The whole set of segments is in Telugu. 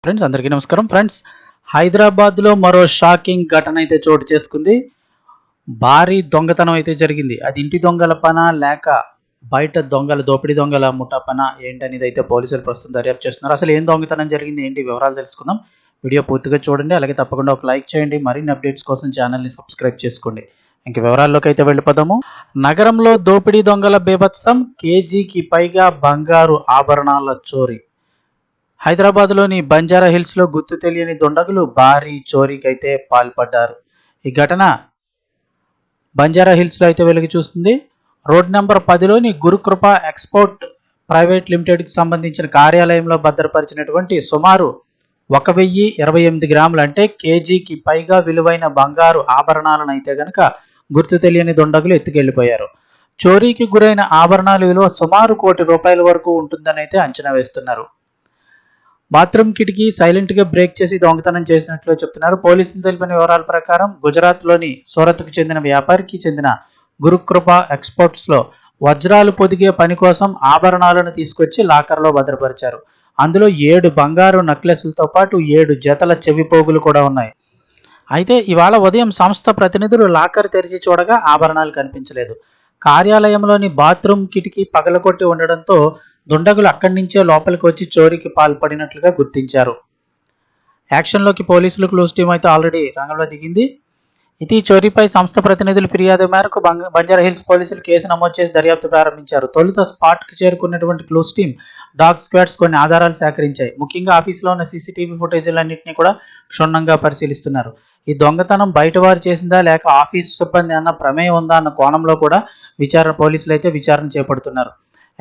ఫ్రెండ్స్ అందరికీ నమస్కారం. ఫ్రెండ్స్, హైదరాబాద్లో మరో షాకింగ్ ఘటన అయితే చోటు చేసుకుంది. భారీ దొంగతనం అయితే జరిగింది. అది ఇంటి దొంగల పనా లేక బయట దొంగల దోపిడీ దొంగల ముఠా పనా ఏంటనేది అయితే పోలీసులు ప్రస్తుతం దర్యాప్తు చేస్తున్నారు. అసలు ఏం దొంగతనం జరిగింది, ఏంటి వివరాలు తెలుసుకుందాం. వీడియో పూర్తిగా చూడండి, అలాగే తప్పకుండా ఒక లైక్ చేయండి. మరిన్ని అప్డేట్స్ కోసం ఛానల్ని సబ్స్క్రైబ్ చేసుకోండి. ఇంక వివరాల్లోకి అయితే వెళ్ళిపోదాము. నగరంలో దోపిడీ దొంగల బీభత్సం, కేజీకి పైగా బంగారు ఆభరణాల చోరీ. హైదరాబాద్లోని బంజారా హిల్స్లో గుర్తు తెలియని దుండగులు భారీ చోరీకి అయితే పాల్పడ్డారు. ఈ ఘటన బంజారా హిల్స్లో అయితే వెలుగు చూస్తుంది. Road number 10లోని gurukrupa export private లిమిటెడ్కి సంబంధించిన కార్యాలయంలో భద్రపరిచినటువంటి సుమారు 1028 గ్రాములు అంటే కేజీకి పైగా విలువైన బంగారు ఆభరణాలను అయితే గనక గుర్తు తెలియని దుండగులు ఎత్తుకెళ్లిపోయారు. చోరీకి గురైన ఆభరణాల విలువ సుమారు ₹1 కోటి వరకు ఉంటుందని అయితే అంచనా వేస్తున్నారు. బాత్రూమ్ కిటికీ సైలెంట్గా బ్రేక్ చేసి దొంగతనం చేసినట్లు చెప్తున్నారు. పోలీసులు తెలిపిన వివరాల ప్రకారం గుజరాత్లోని సూరత్కు చెందిన వ్యాపారికి చెందిన గురుకృప ఎక్స్పోర్ట్స్లో వజ్రాలు పొదిగే పని కోసం ఆభరణాలను తీసుకొచ్చి లాకర్లో భద్రపరిచారు. అందులో 7 బంగారు నెక్లెస్లతో పాటు 7 జతల చెవిపోగులు కూడా ఉన్నాయి. అయితే ఇవాళ ఉదయం సంస్థ ప్రతినిధులు లాకర్ తెరిచి చూడగా ఆభరణాలు కనిపించలేదు. కార్యాలయంలోని బాత్రూమ్ కిటికీ పగలగొట్టి ఉండడంతో దుండగులు అక్కడి నుంచే లోపలికి వచ్చి చోరీకి పాల్పడినట్లుగా గుర్తించారు. యాక్షన్లోకి పోలీసులు క్లూస్ టీం అయితే ఆల్రెడీ రంగంలో దిగింది. ఈ చోరీపై సంస్థ ప్రతినిధుల ఫిర్యాదు మేరకు బంజారా హిల్స్ పోలీసులు కేసు నమోదు చేసి దర్యాప్తు ప్రారంభించారు. తొలుత స్పాట్కి చేరుకున్నటువంటి క్లూస్ టీం, డాగ్ స్క్వాడ్స్ కొన్ని ఆధారాలు సేకరించాయి. ముఖ్యంగా ఆఫీసులో ఉన్న సీసీటీవీ ఫుటేజీలన్నింటినీ కూడా క్షుణ్ణంగా పరిశీలిస్తున్నారు. ఈ దొంగతనం బయటవారు చేసిందా లేక ఆఫీసు సిబ్బంది అన్న ప్రమేయం ఉందా అన్న కోణంలో కూడా పోలీసులు అయితే విచారణ చేపడుతున్నారు.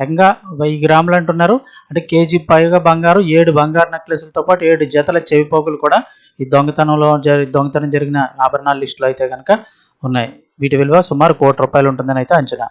ఏకంగా 1000 గ్రాములు అంటున్నారు. అంటే కేజీ పైగా బంగారు, 7 బంగారు నెక్లెస్లతో పాటు 7 జతల చెవిపోగులు కూడా ఈ దొంగతనం జరిగిన ఆభరణాల లిస్టులో అయితే కనుక ఉన్నాయి. వీటి విలువ సుమారు ₹1 కోటి ఉంటుందని అయితే అంచనా.